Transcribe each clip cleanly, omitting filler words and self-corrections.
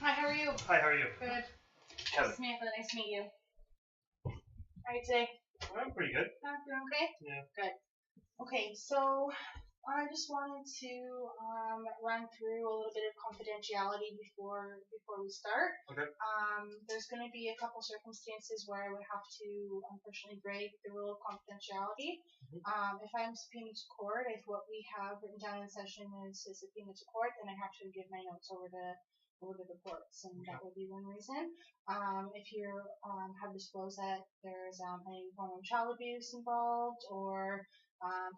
Hi, how are you? Hi, how are you? Good. Kevin. Samantha, nice to meet you. How are you today? I'm pretty good. Doing okay? Yeah. Good. Okay, so I just wanted to run through a little bit of confidentiality before we start. Okay. There's going to be a couple circumstances where I would have to unfortunately break the rule of confidentiality. If I'm subpoenaed to court, if what we have written down in session is subpoenaed to court, then I have to give my notes over to the courts, and that would be one reason. If you have disclosed that there's any form of child abuse involved or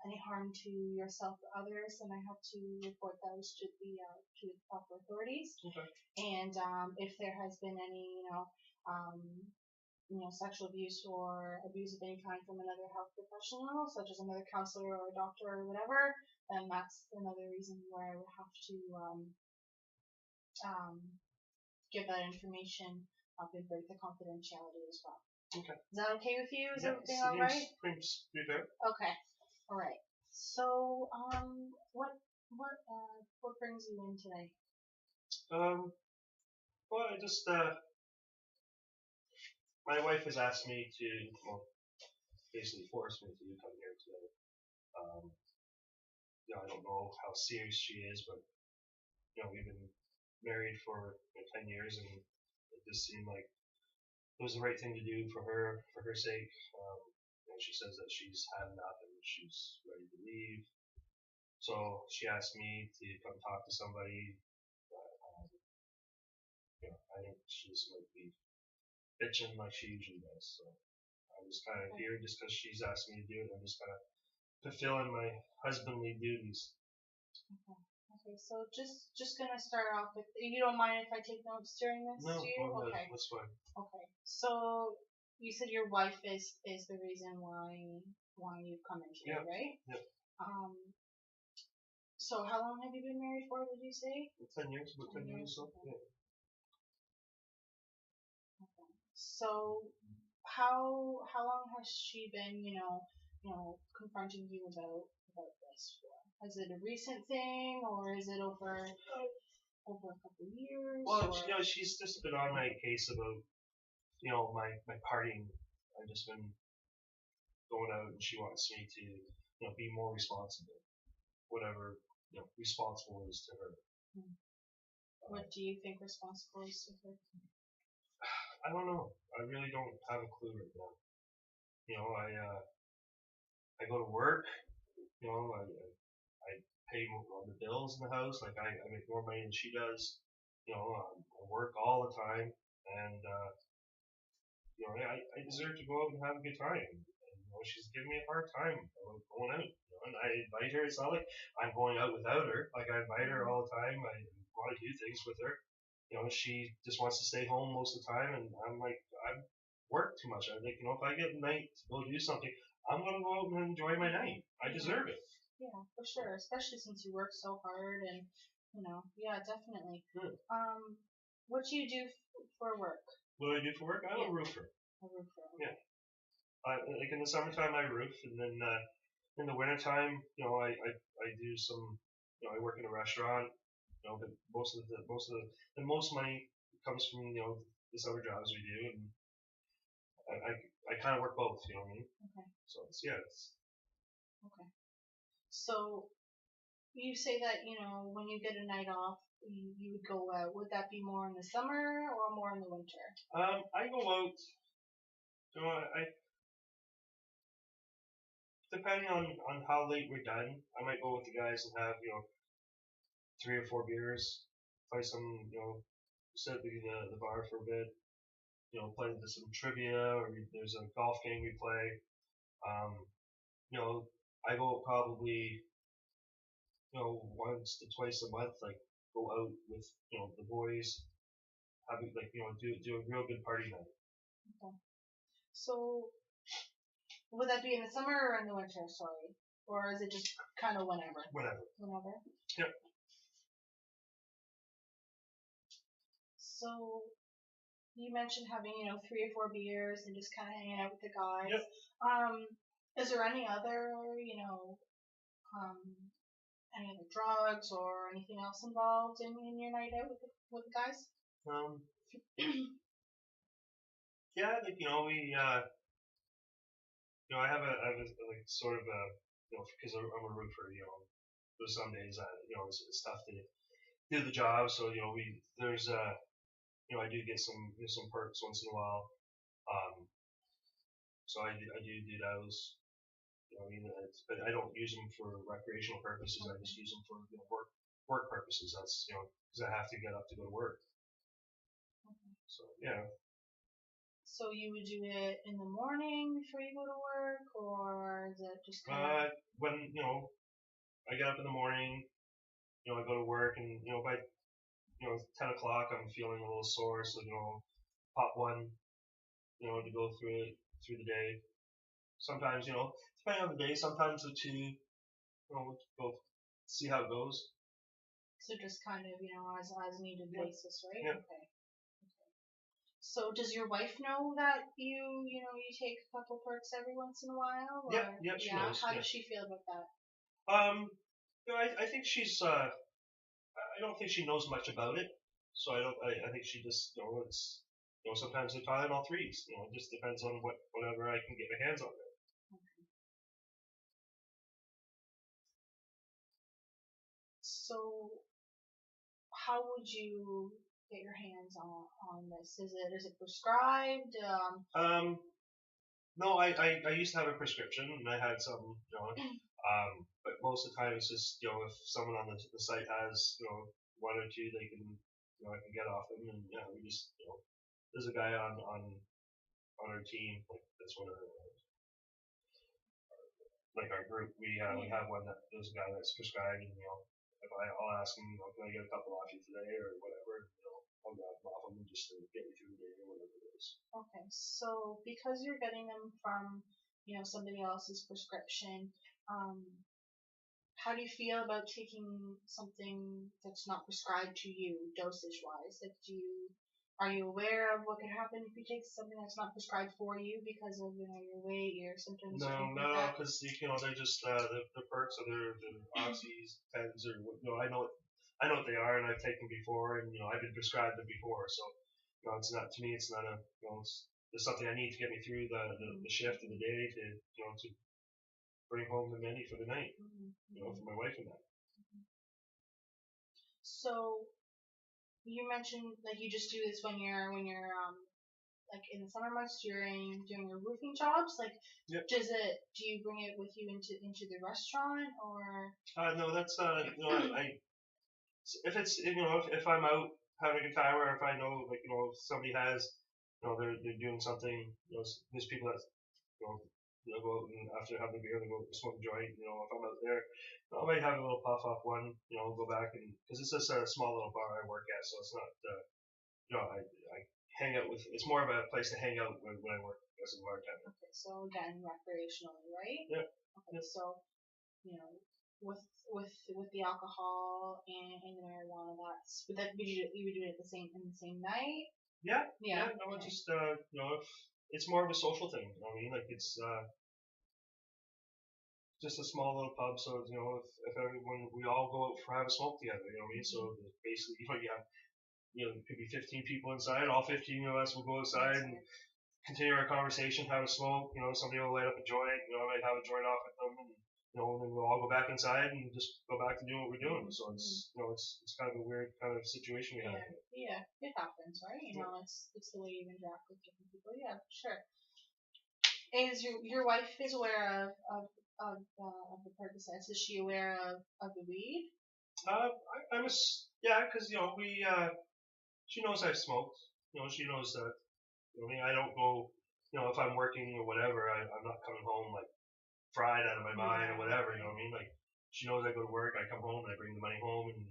any harm to yourself or others, then I have to report those to the proper authorities. Okay. And if there has been any, sexual abuse or abuse of any kind from another health professional, such as another counselor or a doctor or whatever, then that's another reason where I would have to give that information up and break the confidentiality as well. Okay. Is that okay with you? Is everything all right? Seems pretty fair. Okay. All right. So, what brings you in today? Well, I just my wife has asked me to, basically forced me to come here today. I don't know how serious she is, but we've been married for 10 years, and it just seemed like it was the right thing to do for her sake. She says that she's had enough and she's ready to leave. So she asked me to come talk to somebody. I think she just might be bitching like she usually does. So I'm just kind of here just because she's asked me to do it. I'm just kind of fulfilling my husbandly duties. Okay, so just gonna start off with, you don't mind if I take notes during this? No, okay. That's fine. Okay, so you said your wife is the reason why you've come in here, right? Yep. So how long have you been married for? Did you say? 10 years, about 10 years or so. Okay. Yeah. Okay. So how long has she been, confronting you about this for? Is it a recent thing, or is it over a couple of years? Well, she's just been on my case about, my partying. I've just been going out, and she wants me to, be more responsible, whatever responsible is to her. What do you think responsible is to her? I don't know. I really don't have a clue right now. I go to work. I pay the bills in the house. Like I make more money than she does. I work all the time, and I deserve to go out and have a good time. And, she's giving me a hard time about going out. And I invite her. It's not like I'm going out without her. Like I invite her all the time. I want to do things with her. She just wants to stay home most of the time, and I'm like, I work too much. I think, if I get a night to go do something, I'm gonna go out and enjoy my night. I deserve it. Yeah, for sure. Especially since you work so hard, and yeah, definitely. What do you do for work? What do I do for work? I'm a roofer. A roofer. Okay. Yeah. Like in the summertime, I roof, and then in the wintertime, I do some, I work in a restaurant. But most money comes from this other jobs we do, and I kind of work both. You know what I mean? Okay. So it's okay. So you say that when you get a night off, you would go out. Would that be more in the summer or more in the winter? I go out. I depending on how late we're done, I might go with the guys and have 3 or 4 beers, play some sit at the bar for a bit, play some trivia, or there's a golf game we play. I go probably once to twice a month, like go out with the boys, have do a real good party night. Okay. So would that be in the summer or in the winter? Sorry, or is it just kind of whenever? Whenever. Yep. So you mentioned having 3 or 4 beers and just kind of hanging out with the guys. Yep. Is there any other drugs or anything else involved in your night out with the guys? Um, yeah, like we I have a like sort of a because I'm a roofer, there's some days that it's tough to do the job, so there's I do get some perks once in a while, so I do those. But I don't use them for recreational purposes. I just use them for work purposes. That's because I have to get up to go to work. So yeah. So you would do it in the morning before you go to work, or is it just kind of? When I get up in the morning, I go to work, and by 10 o'clock I'm feeling a little sore, so pop one, to go through the day. Sometimes depending on the day, sometimes the two, go see how it goes. So just kind of as needed basis, right? Yeah. Okay. So does your wife know that you take a couple perks every once in a while? Or? Yeah, she knows. How does she feel about that? I think she's. I don't think she knows much about it, so I don't. I think she just, it's. Sometimes they Tylenol threes. It just depends on whatever I can get my hands on. Okay. So how would you get your hands on this? Is it prescribed? No, I used to have a prescription, and I had some, but most of the time it's just, if someone on the site has, one or two, they can, I can get off them, and we just, there's a guy on our team, like that's one of like our group, we have one that there's a guy that's prescribed, and if I'll ask him, can I get a couple off you today or whatever, I'll grab them off him just to get me through the day or whatever it is. Okay, so because you're getting them from somebody else's prescription, how do you feel about taking something that's not prescribed to you, dosage wise? Like, are you aware of what could happen if you take something that's not prescribed for you because of your weight, your symptoms? No, because they're just the perks of their oxys, pens, or I know what they are, and I've taken before, and I've been prescribed them before, so it's not, to me, it's not a it's something I need to get me through the shift of the day to bring home the money for the night, for my wife and I. So you mentioned like you just do this when you're like in the summer months doing your roofing jobs. Like, yep. Do you bring it with you into the restaurant or? No, that's I if it's if I'm out having a good time, or if I know like if somebody has they're doing something, there's people that go out and after having a beer they go smoke a joint. If I'm out there, I might have a little puff off one. Go back, and because it's just a small little bar I work at, so it's not I hang out with. It's more of a place to hang out when I work as a bartender. Okay, so again, recreationally, right? Yeah. Okay, yeah. So with the alcohol and the marijuana, would you would do it in the same night? Yeah. Yeah. No, okay. Just if it's more of a social thing. Like it's just a small little pub, so if everyone we all go out for have a smoke together, So basically, you have it could be 15 people inside. All 15 of us will go outside and continue our conversation, have a smoke. Somebody will light up a joint. I might have a joint off with them, and then we'll all go back inside and just go back to doing what we're doing. So it's it's kind of a weird kind of situation we have. Yeah, it happens, right? It's the way you interact with different people. Yeah, sure. Is your wife is aware of the Percocets? Is she aware of the weed? I'm because we she knows I've smoked. She knows that. I don't go. If I'm working or whatever, I'm not coming home like fried out of my mind or whatever. Like she knows I go to work, I come home, and I bring the money home, and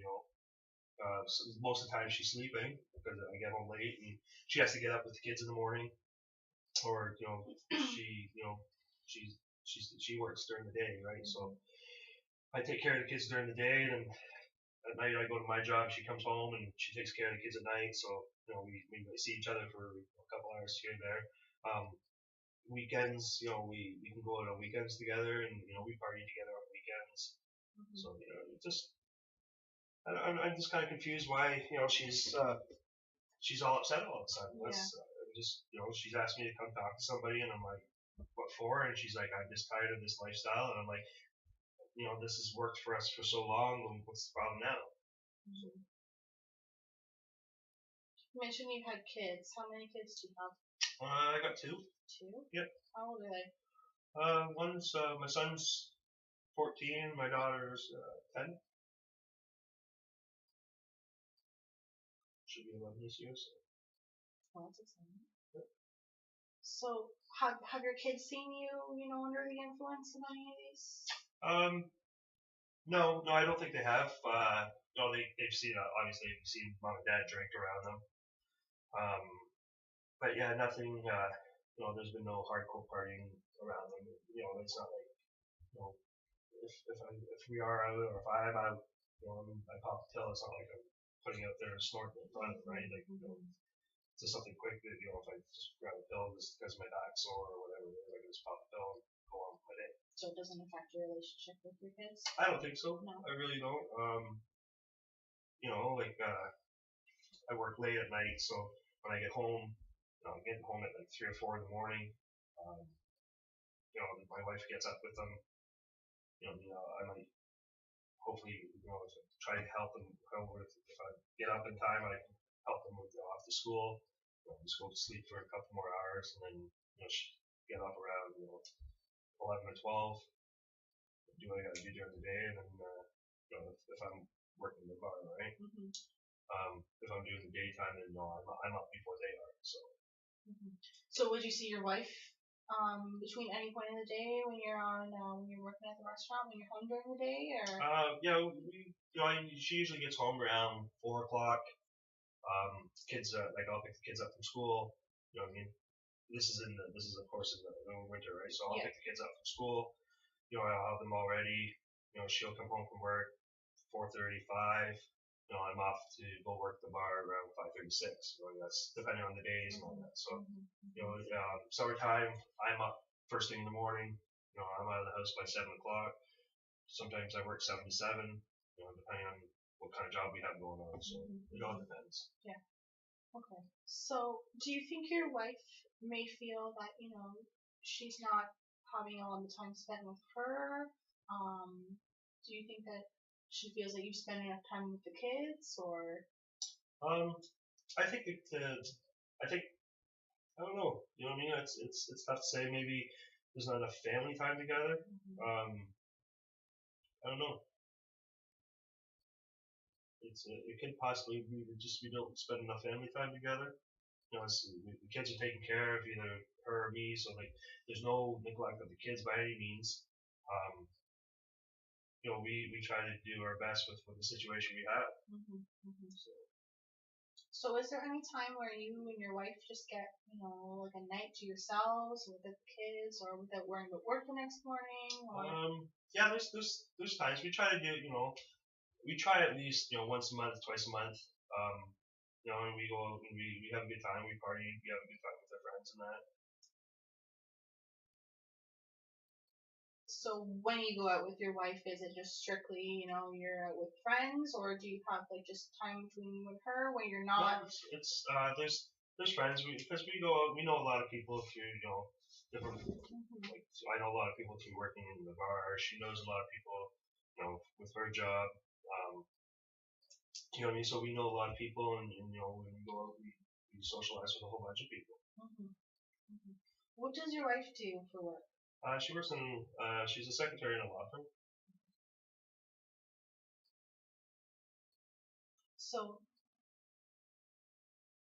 so most of the time she's sleeping because I get home late, and she has to get up with the kids in the morning, or she works during the day, right? So I take care of the kids during the day, and at night I go to my job. She comes home and she takes care of the kids at night. So we see each other for a couple hours here and there. Weekends, we can go out on weekends together, and we party together on weekends. So it just I'm just kind of confused why she's she's all upset all of a sudden. Yeah. Just she's asked me to come talk to somebody, and I'm like, what for? And she's like, I'm just tired of this lifestyle, and I'm like, this has worked for us for so long. What's the problem now? Mm-hmm. You mentioned you had kids. How many kids do you have? I got two. Two? Yep. How old are they? One's my son's 14. My daughter's 10. Should be 11 this year. So. Oh, that's exciting. Yep. So, have your kids seen you, under the influence of any of these? No, I don't think they have. No, they've seen obviously they've seen mom and dad drink around them. But yeah, nothing. There's been no hardcore partying around them. It's not like if we are out or if I'm out, I pop the pill. It's not like I'm putting out there and snorting in front of them, right? Like it's just something quick that if I just grab a pill just because my back's sore or whatever, I can just pop the pill and go on with my day. So it doesn't affect your relationship with your kids? I don't think so. No. I really don't. I work late at night, so when I get home, I'm getting home at like 3 or 4 in the morning. My wife gets up with them. I might hopefully try to help them. If I get up in time, I can help them with off to school. Just go to sleep for a couple more hours, and then get up around 11 or 12. Do what I got to do during the day, and then if I'm working the bar, right? Mm-hmm. If I'm doing the daytime, then no, I'm up before they are. So. Mm-hmm. So would you see your wife between any point in the day when you're when you're working at the restaurant, when you're home during the day, or? She usually gets home around 4 o'clock. Kids, I'll pick the kids up from school. What I mean? This is of course in the winter, right? So I'll pick the kids up from school. I'll have them all ready. She'll come home from work 4:35. I'm off to go work the bar around 5:36. That's depending on the days and all that. So, summertime, I'm up first thing in the morning. I'm out of the house by 7 o'clock. Sometimes I work 7 to 7. Depending on what kind of job we have going on. So it all depends. Yeah. Okay. So, do you think your wife may feel that she's not having a lot of time spent with her? Do you think that she feels like you spend enough time with the kids, or? I think I don't know. You know what I mean? It's tough to say. Maybe there's not enough family time together. Mm-hmm. I don't know. It could possibly be just we don't spend enough family time together. The kids are taken care of, either her or me, so there's no neglect of the kids by any means. We try to do our best with the situation we have. Mm-hmm. Mm-hmm. So is there any time where you and your wife just get, like a night to yourselves without the kids, or without worrying about work the next morning? Or? Yeah, there's times we try to do, we try at least, once a month, twice a month. And we go and we have a good time, we party, we have a good time with our friends and that. So when you go out with your wife, is it just strictly, you're out with friends, or do you have just time between you and her when you're not? No, it's there's friends because we go out. We know a lot of people through different. Mm-hmm. I know a lot of people through working in the bar. She knows a lot of people, with her job. What I mean? So we know a lot of people, and when we go out, we socialize with a whole bunch of people. Mm-hmm. Mm-hmm. What does your wife do for work? She works in. She's a secretary in a law firm. So,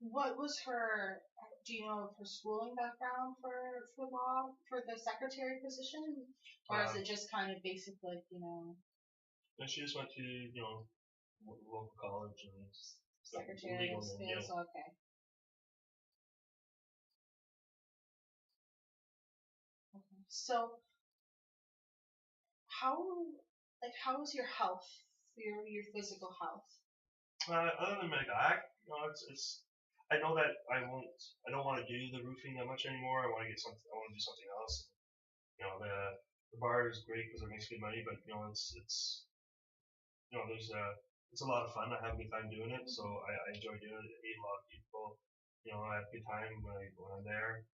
what was her? Do you know her schooling background for law, for the secretary position, or is it just kind of basic, No, she just went to local college and secretarial skills. Yeah. Okay. So, how is your health, your physical health? Other than my back, it's. I know that I don't want to do the roofing that much anymore. I want to do something else. The bar is great because it makes good money, but it's there's it's a lot of fun. I have a good time doing it, so I enjoy doing it. I meet a lot of people. I have a good time when I'm there.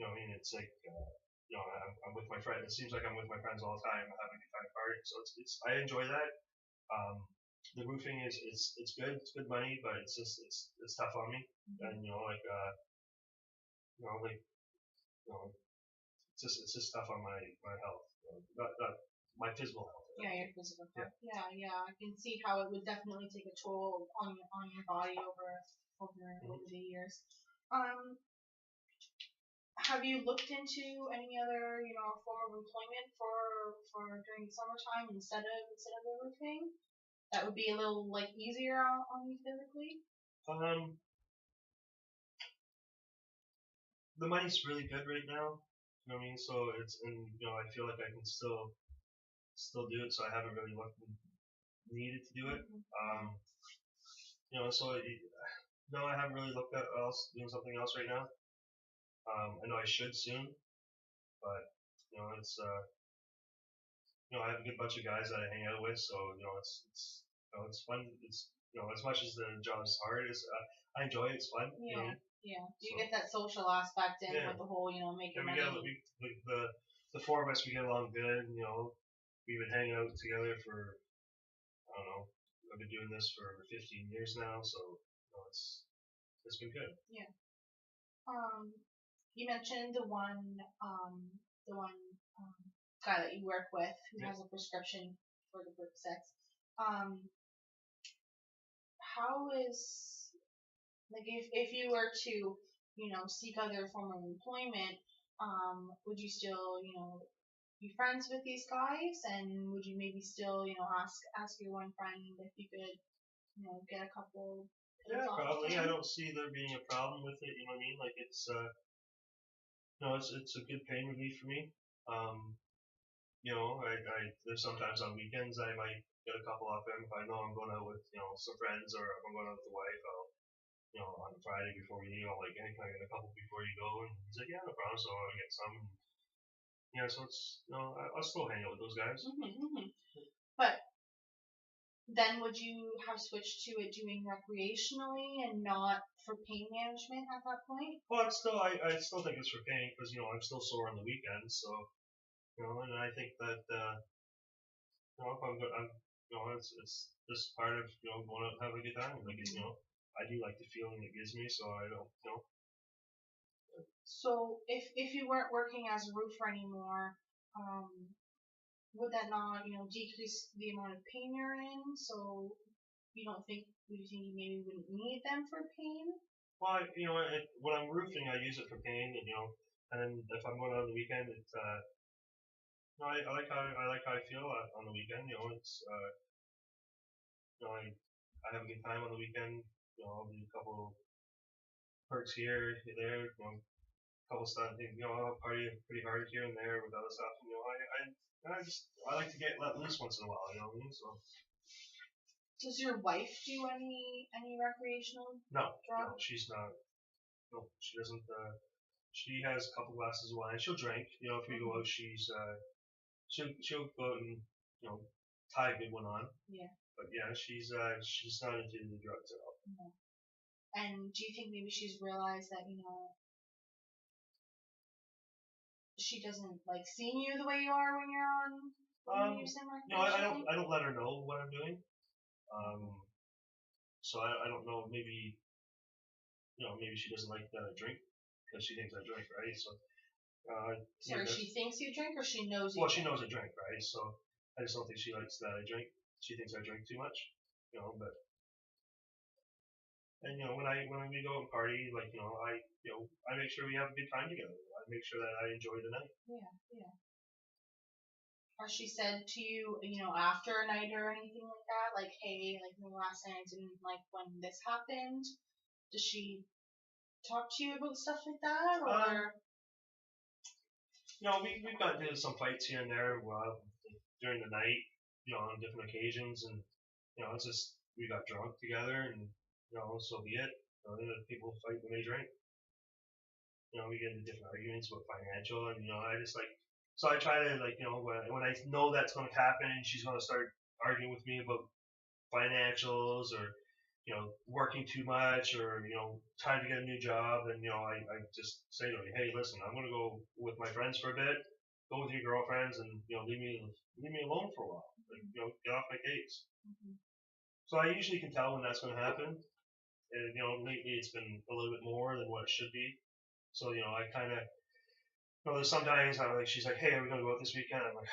I mean, it's like I'm with my friends. It seems like I'm with my friends all the time. I have a good time partying, so it's I enjoy that. The roofing is it's good. It's good money, but it's just it's tough on me. And like it's just tough on my health. Not my physical health. Yeah, your physical health. Yeah. I can see how it would definitely take a toll on your body over the years. Have you looked into any other form of employment for during the summertime instead of the roofing? That would be a little easier on you physically. The money's really good right now. You know what I mean? So I feel like I can still do it. So I haven't really needed to do it. So no, I haven't really looked at doing something else right now. I know I should soon, but it's I have a good bunch of guys that I hang out with, so it's fun. It's as much as the job's hard, I enjoy it. It's fun. Yeah. You get that social aspect in with the whole making money. The four of us, we get along good. We've been hanging out together for I don't know. I've been doing this for over 15 years now, so it's been good. Yeah. You mentioned the one guy that you work with who has a prescription for the group sex. How is if you were to seek other form of employment, would you still be friends with these guys, and would you maybe still ask your one friend if you could get a couple? Yeah, probably. I don't see there being a problem with it. You know what I mean? Like it's it's a good pain relief for me. There's sometimes on weekends I might get a couple off him if I know I'm going out with some friends, or if I'm going out with the wife. I'll on Friday before we leave, I'll can I get a couple before you go? And he's like, yeah, no problem. So I'll get some. So it's I'll still hang out with those guys. But then would you have switched to it doing recreationally and not for pain management at that point? Well, I still think it's for pain because I'm still sore on the weekends. So and I think that if I'm good, it's just part of going out and having a good time. Like I do like the feeling it gives me, so I don't So if you weren't working as a roofer anymore, would that not decrease the amount of pain you're in? So would you think you maybe wouldn't need them for pain? Well, when I'm roofing, I use it for pain, and if I'm going out on the weekend, it's I like how I feel on the weekend. It's I have a good time on the weekend. I'll do a couple perks here, there, couple stuff. I'll party pretty hard here and there with other stuff. I like to get let loose once in a while. You know what I mean? So. Does your wife do any recreational? No, she's not. No, she doesn't. She has a couple glasses of wine. She'll drink. If we go out, she'll go out and tie a good one on. Yeah. But yeah, she's not into the drugs at all. No. And do you think maybe she's realized that she doesn't like seeing you the way you are when you're on using recreationally? I don't let her know what I'm doing. So I don't know. Maybe maybe she doesn't like that I drink because she thinks I drink, right? So. Sorry, she thinks you drink, or she knows you? Well, she knows I drink, right? So I just don't think she likes that I drink. She thinks I drink too much, But and when we go and party, I make sure we have a good time together. I make sure that I enjoy the night. Yeah. Has she said to you, after a night or anything like that, like, hey, like the last night I didn't like when this happened? Does she talk to you about stuff like that, or? We've gotten into some fights here and there during the night, on different occasions, and it's just we got drunk together, and so be it. People fight when they drink. We get into different arguments about financial, and I just so I try to when I know that's going to happen, and she's going to start arguing with me about financials or working too much or trying to get a new job, and I just say to her, hey, listen, I'm gonna go with my friends for a bit, go with your girlfriends, and leave me alone for a while, like get off my case. Mm-hmm. So I usually can tell when that's going to happen, and lately it's been a little bit more than what it should be. So I kind of there's some days she's like, hey, are we gonna go out this weekend? I'm like,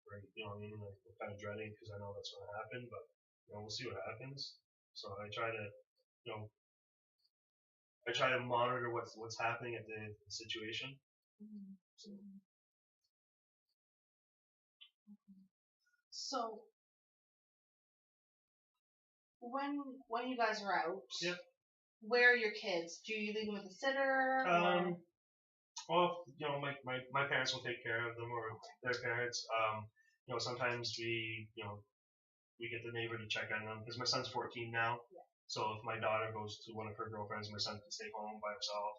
great, I mean, like, I'm kind of dreading because I know that's going to happen, but we'll see what happens. So I try to monitor what's happening at the situation. Mm-hmm. So. So when you guys are out, yep. Where are your kids? Do you leave them with a sitter? Well, my parents will take care of them, or their parents. Sometimes we get the neighbor to check on them because my son's 14 now. Yeah. So if my daughter goes to one of her girlfriends, my son can stay home by himself.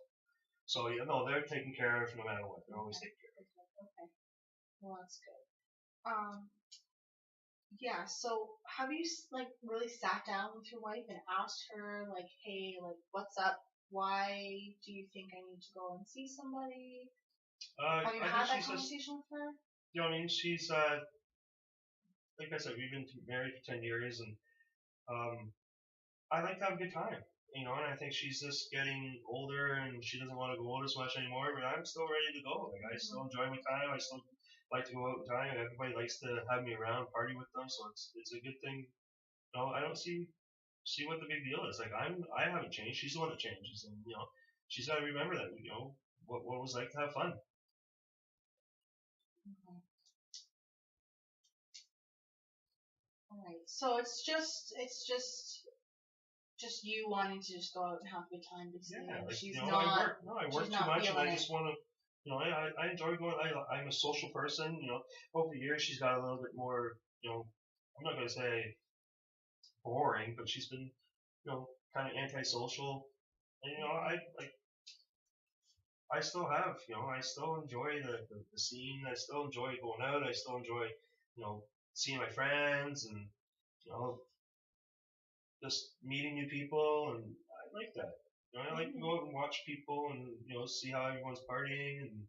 So no, they're taken care of no matter what. They're always taken care of. Okay. Well, that's good. Yeah. So have you really sat down with your wife and asked her hey, what's up? Why do you think I need to go and see somebody? Have you had that conversation with her? I mean, she's like I said, we've been married for 10 years, and I like to have a good time, and I think she's just getting older, and she doesn't want to go out as much anymore. But I'm still ready to go. Like I still enjoy my time. I still like to go out and time. Everybody likes to have me around, party with them, so it's a good thing. I don't see what the big deal is. Like I haven't changed. She's the one that changes, and she's got to remember that. What it was like to have fun. Okay. All right. So it's just you wanting to just go out and have a good time because she's not. I work too much, and I just want to. I enjoy going. I'm a social person. Over the years she's got a little bit more. I'm not going to say boring, but she's been, kind of antisocial. And I still have, I still enjoy the scene. I still enjoy going out. I still enjoy, seeing my friends and just meeting new people, and I like that. I like to go out and watch people and see how everyone's partying and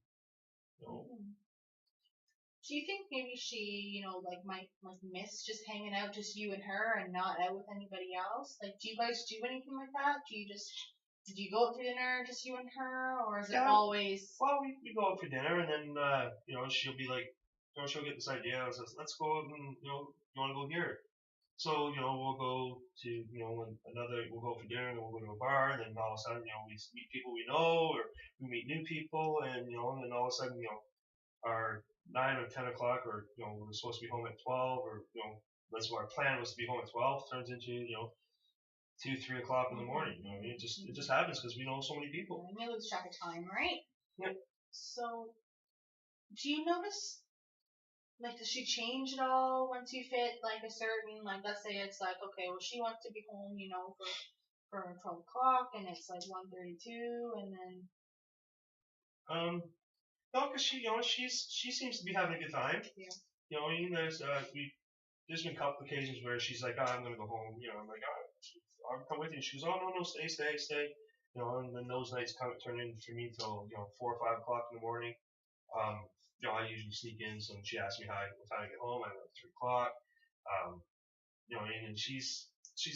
Do you think maybe she might miss just hanging out, just you and her, and not out with anybody else? Do you guys do anything like that? Did you go out for dinner just you and her, or is it always? Well, we go out for dinner, and then she'll be like, she'll get this idea and says, let's go out and you want to go here. So, we'll go to, we'll go for dinner, and we'll go to a bar, and then all of a sudden, we meet people we know, or we meet new people, and, and then all of a sudden, our 9 or 10 o'clock, or, we're supposed to be home at 12, or, that's what our plan was to be home at 12, turns into, 2, 3 o'clock in the morning. I mean, it just happens because we know so many people. And you lose track of time, right? Yep. So, do you notice, does she change at all once you fit a certain, let's say it's okay, well, she wants to be home, for 12 o'clock, and it's 1:32, and then. No, because she seems to be having a good time. Yeah. I mean, there's been a couple occasions where she's like, I'm gonna go home. I'm like, I'll come with you. She goes, oh no, stay. And then those nights turn in for me till 4 or 5 o'clock in the morning. I usually sneak in, so when she asks me what time I get home, I go at 3 o'clock. And she's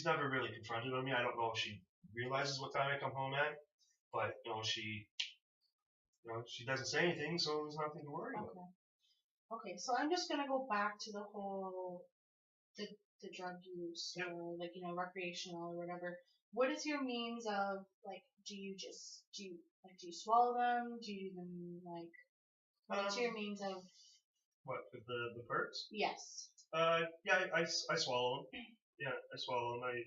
never really confronted with me. I don't know if she realizes what time I come home at, but she doesn't say anything, so there's nothing to worry about. Okay, so I'm just gonna go back to the whole the drug use, or recreational or whatever. What is your means of do you swallow them? Do you even what's your means of what, with the perks? Yes. Yeah, I swallow them. Yeah, I swallow them.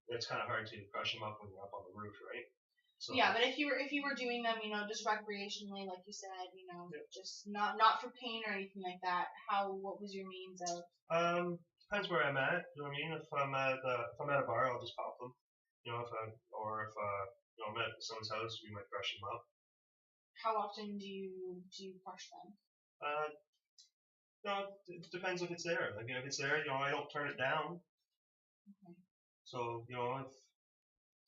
It's kind of hard to crush them up when you're up on the roof, right? So, yeah, but if you were doing them, just recreationally, like you said, just not for pain or anything like that. What was your means of? Depends where I'm at. You know what I mean? If I'm at a bar, I'll just pop them. If I'm at someone's house, we might crush them up. How often do you crush them? it depends if it's there. Like if it's there, I don't turn it down. Okay. So if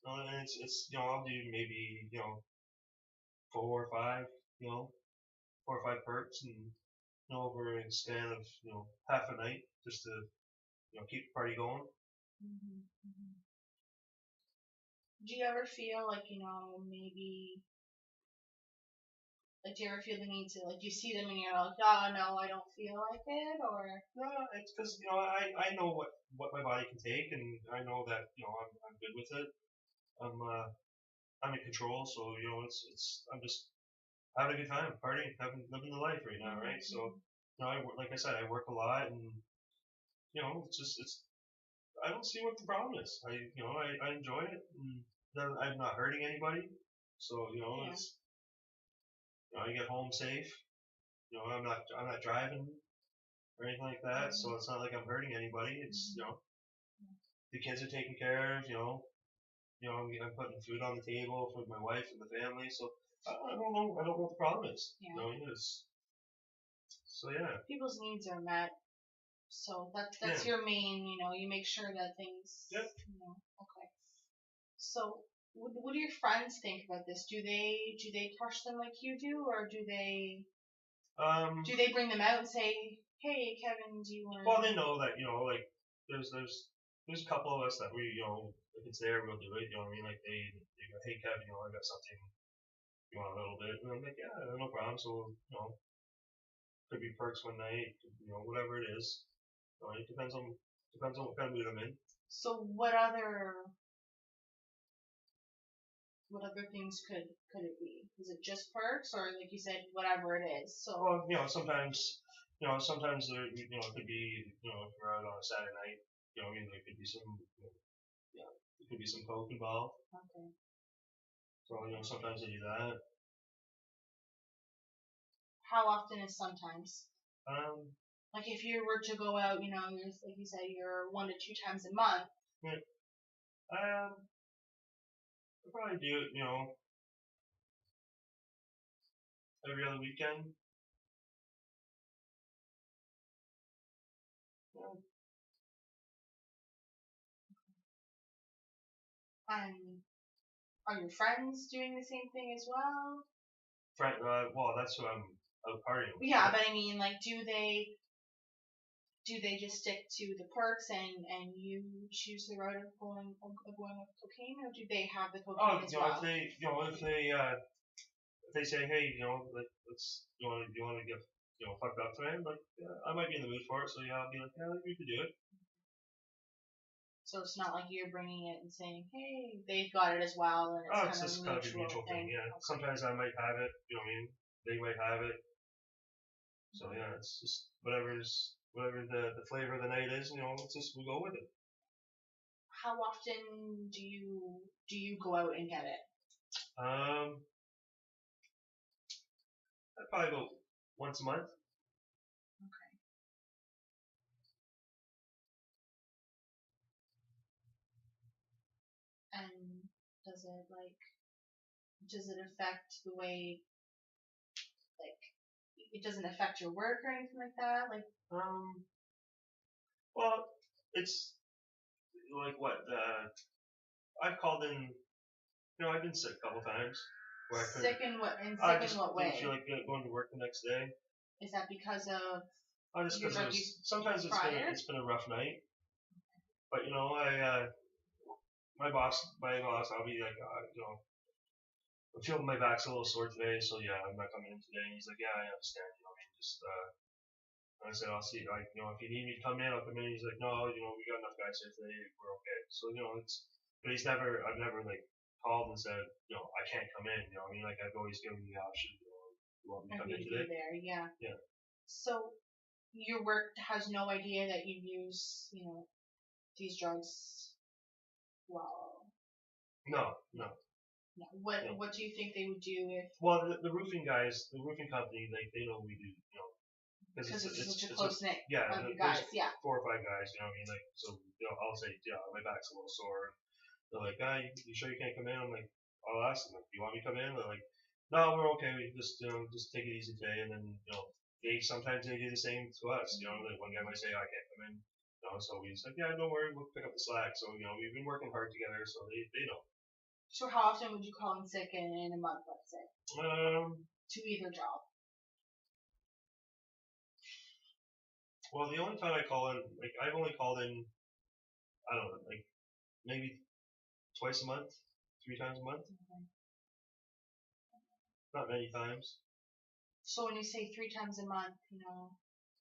and it's I'll do maybe 4 or 5 you know 4 or 5 perks and over a span of half a night just to keep the party going. Mm-hmm. Mm-hmm. Do you ever feel like maybe like do you ever feel the need to like you see them and you're like, oh no, I don't feel like it, or No, it's because I know what my body can take, and I know that I'm good with it. I'm in control, so it's I'm just having a good time, partying, living the life right now, right? So like I said, I work a lot, and it's just I don't see what the problem is. I enjoy it, and I'm not hurting anybody, so yeah. it's I get home safe. I'm not driving or anything like that, so it's not like I'm hurting anybody. It's the kids are taken care of. I'm putting food on the table for my wife and the family. So I don't know. I don't know what the problem is. Yeah. So yeah. People's needs are met. So that's Yeah. your main. You make sure that things. Yep. Okay. So what do your friends think about this? Do they push them like you do, or do they bring them out and say, hey Kevin, do you want? Well, they know that like there's a couple of us that we if it's there we'll do it. You know what I mean? Like they go, hey Kevin, I got something. You want a little bit? And I'm like, yeah, no problem. So could be perks one night. Whatever it is. It depends on what kind of mood I'm in. So what other things could it be? Is it just perks, or like you said, whatever it is? So well, sometimes there it could be if we're out on a Saturday night, I mean there could be some there could be some coke involved. Okay. So sometimes I do that. How often is sometimes? Like if you were to go out, there's like you said, you're 1 to 2 times a month. Yeah. I'll probably do it, every other weekend. Yeah. Are your friends doing the same thing as well? Well, that's who I'm out partying with. Yeah, but I mean, like, do they just stick to the perks and you choose the route of going with cocaine, or do they have the cocaine as well? If they say, hey, let's you want to get fucked up today, I'm like, yeah, I might be in the mood for it, so yeah, I'll be like, yeah, you could do it. So it's not like you're bringing it and saying, hey, they've got it as well, and it's just kind of a mutual thing. Yeah. Okay. Sometimes I might have it, what I mean? They might have it. So yeah, it's just whatever the flavor of the night is, it's just we go with it. How often do you go out and get it? Probably about once a month. Okay. And does it affect the way, like, it doesn't affect your work or anything like that? Like, well, it's like what I've called in. I've been sick a couple times. Sick in what way? I feel like going to work the next day. Is that because of? Sometimes it's been a rough night. But my boss, I'll be like, I'm feeling my back's a little sore today, so yeah, I'm not coming in today. And he's like, yeah, I understand. And I said, I'll see. Like, if you need me to come in, I'll come in. He's like, no, we got enough guys here today. We're okay. So but I've never like called and said, I can't come in. I mean, like I've always given the option. You want me to come in today? There, yeah. Yeah. So your work has no idea that you use, these drugs. Well. No. What do you think they would do if? Well, the roofing guys, the roofing company, like they know we do, because it's such a close knit. Yeah, of you guys, yeah. 4 or 5 guys, what I mean, like so. I'll say, yeah, my back's a little sore. They're like, you sure you can't come in? I'm like, I'll ask them, like, do you want me to come in? They're like, no, we're okay. We just take it easy today, and then sometimes they do the same to us. Like one guy might say, I can't come in. So we said, yeah, don't worry, we'll pick up the slack. So we've been working hard together, so they know. So how often would you call in sick in a month, let's say? To either job. Well, the only time I call in, like I've only called in, I don't know, like maybe twice a month, 3 times a month. Okay. Not many times. So when you say 3 times a month,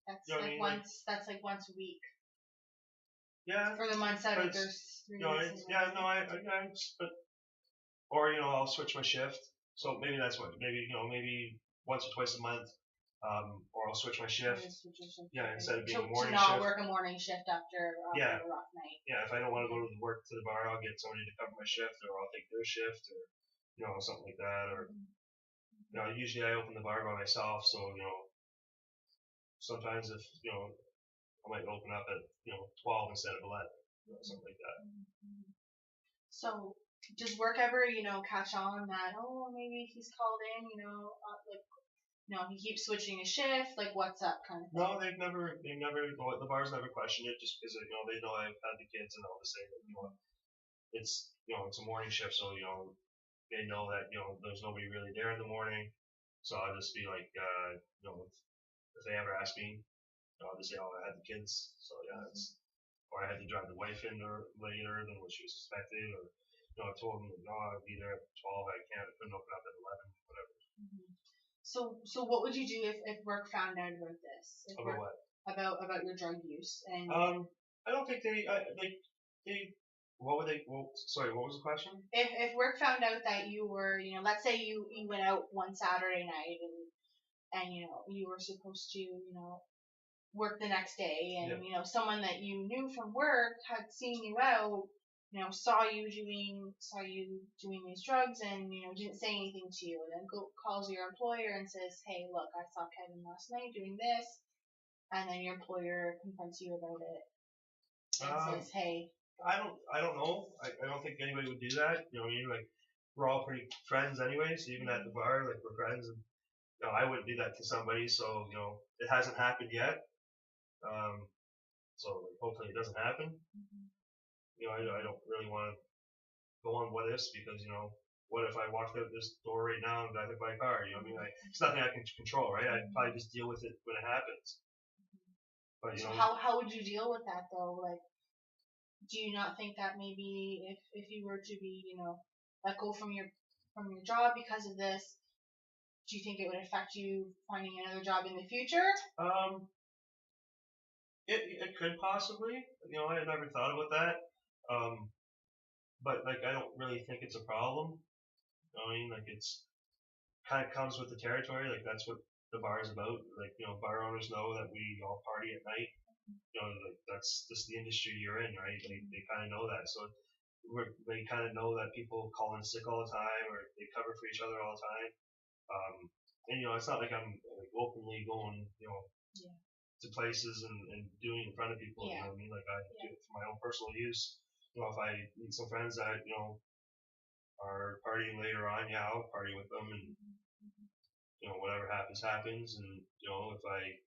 that's that's like once a week. Yeah. For the months out of there's 3 days. Or I'll switch my shift. So maybe that's what maybe once or twice a month. Or I'll switch my shift. Yeah, instead of being a morning shift. To not work a morning shift after a rough night. Yeah, if I don't want to go to work to the bar, I'll get somebody to cover my shift, or I'll take their shift, or something like that. Or usually I open the bar by myself, so sometimes if I might open up at 12 instead of 11, something like that. So does work ever catch on that maybe he's called in he keeps switching his shift, like what's up kind of thing? No, they've never the bars never questioned it, just because they know I've had the kids and all the same. It's it's a morning shift, so they know that there's nobody really there in the morning, so I'll just be like if they ever ask me, I'll just say, I had the kids, so yeah, or I had to drive the wife in later than what she was expected, or I told them no, I'll be there at 12. I couldn't open up at 11, whatever. So what would you do if work found out about this? About what? About your drug use and. I don't think they. What would they? Well, sorry, what was the question? If work found out that you were, let's say you went out one Saturday night and you were supposed to, work the next day, and someone that you knew from work had seen you out, saw you doing these drugs, and didn't say anything to you, and then calls your employer and says, hey, look, I saw Kevin last night doing this, and then your employer confronts you about it and says, hey. I don't know. I don't think anybody would do that. Like we're all pretty friends anyway, so even at the bar, like we're friends, and I wouldn't do that to somebody. So it hasn't happened yet. So hopefully it doesn't happen. I don't really want to go on what ifs, because what if I walked out this door right now and got hit by a car? It's nothing I can control, right? I'd probably just deal with it when it happens. But so how would you deal with that though? Like, do you not think that maybe if you were to be let go from your job because of this, do you think it would affect you finding another job in the future? It could possibly. I never thought about that. But like I don't really think it's a problem. Like it's kind of comes with the territory. Like that's what the bar is about. Like bar owners know that we all party at night. Like that's just the industry you're in, right? They kind of know that. So they kind of know that people call in sick all the time, or they cover for each other all the time. And it's not like I'm like openly going, to places and doing it in front of people. You know what I mean? Like I do it for my own personal use. If I meet some friends that are partying later on, I'll party with them, and whatever happens. And if I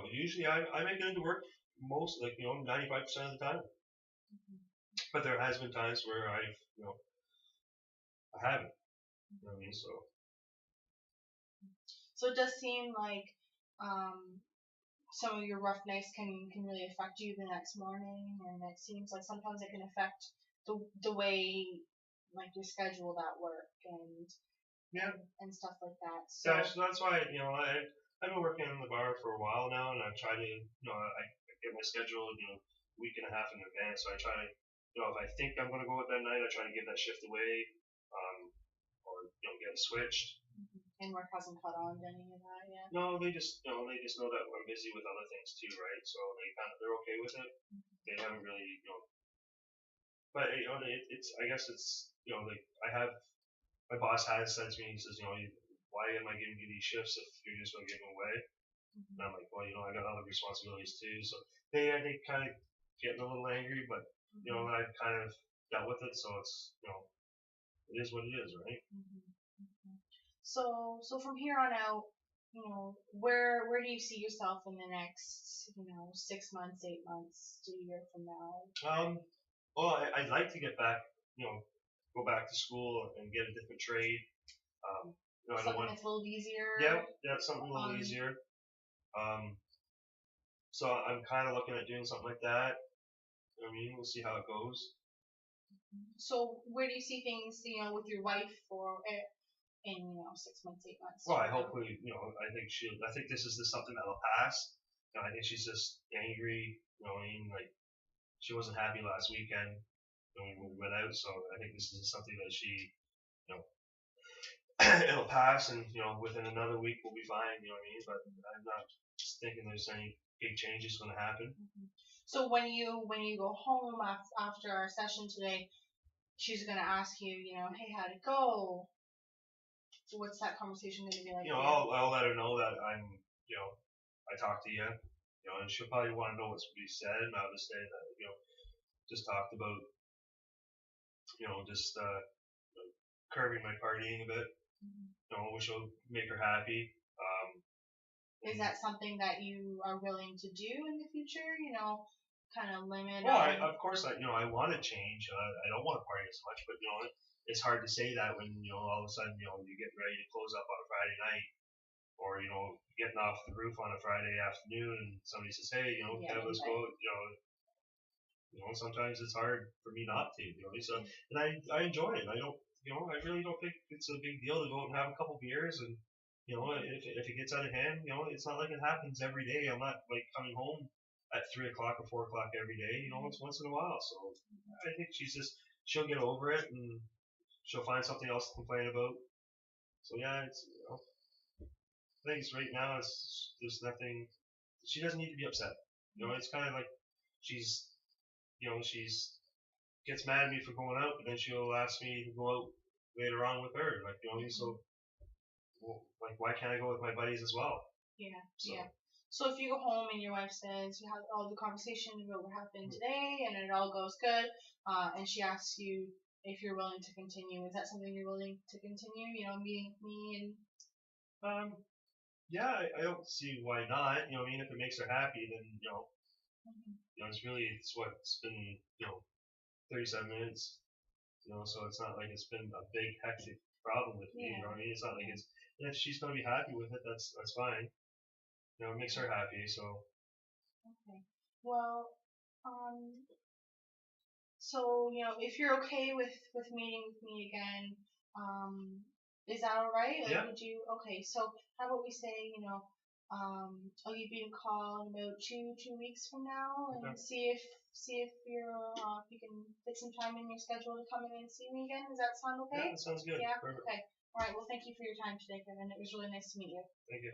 usually I make it into work most 95% of the time. But there has been times where I haven't. You know what I mean? So it does seem like some of your rough nights can really affect you the next morning, and it seems like sometimes it can affect the way like your schedule at work and stuff like that. So that's why I've been working in the bar for a while now, and I've tried to I get my schedule week and a half in advance. So I try to if I think I'm going to go out that night, I try to give that shift away, or get it switched. And work hasn't caught on to any of that yet. No, they just know that I'm busy with other things too, right? So they're okay with it. They haven't really but it's I guess it's like I have my boss has said to me, he says why am I giving you these shifts if you're just going to give them away? And I'm like, well, I got other responsibilities too. So they kind of getting a little angry, but I've kind of dealt with it, so it's it is what it is, right? So from here on out, where do you see yourself in the next 6 months, 8 months to a year from now? Well, I'd like to get back, go back to school and get a different trade. I don't Something want. that's a little easier. Yeah, something a little easier. So I'm kind of looking at doing something like that. I mean, we'll see how it goes. So where do you see things, with your wife in 6 months, 8 months? Well, hopefully, I think this is something that'll pass. I think she's just angry. I mean, like she wasn't happy last weekend when we went out. So I think this is something that she, it'll pass, and within another week we'll be fine. You know what I mean? But I'm not thinking there's any big changes going to happen. So when you go home after our session today, she's gonna ask you, hey, how'd it go? What's that conversation gonna be like? I'll let her know that I talked to you, and she'll probably want to know what's be said, and I'll just say that just talked about just curbing my partying a bit. Which will make her happy. Is that something that you are willing to do in the future? Kind of limit. Well, of course, I want to change. I don't want to party as much, but it's hard to say that when all of a sudden you get ready to close up on a Friday night, or getting off the roof on a Friday afternoon, and somebody says, "Hey, Kev, let's go." Sometimes it's hard for me not to. So, and I enjoy it. I don't. I really don't think it's a big deal to go out and have a couple beers, and if it gets out of hand, it's not like it happens every day. I'm not like coming home at 3 o'clock or 4 o'clock every day. It's once in a while. So I think she'll get over it, and she'll find something else to complain about. So yeah, it's I think right now there's nothing. She doesn't need to be upset. It's kind of like she's gets mad at me for going out, but then she'll ask me to go out later on with her. Like so. Well, like, why can't I go with my buddies as well? Yeah. So if you go home and your wife says you have all the conversation about what happened today and it all goes good, and she asks you if you're willing to continue, is that something you're willing to continue? Meeting me and. Yeah, I don't see why not. I mean, if it makes her happy, then it's been 37 minutes. So it's not like it's been a big hectic problem with me. You know what I mean? It's not like it's. And if she's gonna be happy with it, that's fine. It makes her happy. So. Okay. Well, so if you're okay with meeting with me again, is that all right? Like, yeah. Would you? Okay. So how about we say I'll give you a call in about two weeks from now and see if you're if you can fit some time in your schedule to come in and see me again. Does that sound okay? Yeah, that sounds good. Yeah. Perfect. Okay. All right. Well, thank you for your time today, Kevin. It was really nice to meet you. Thank you.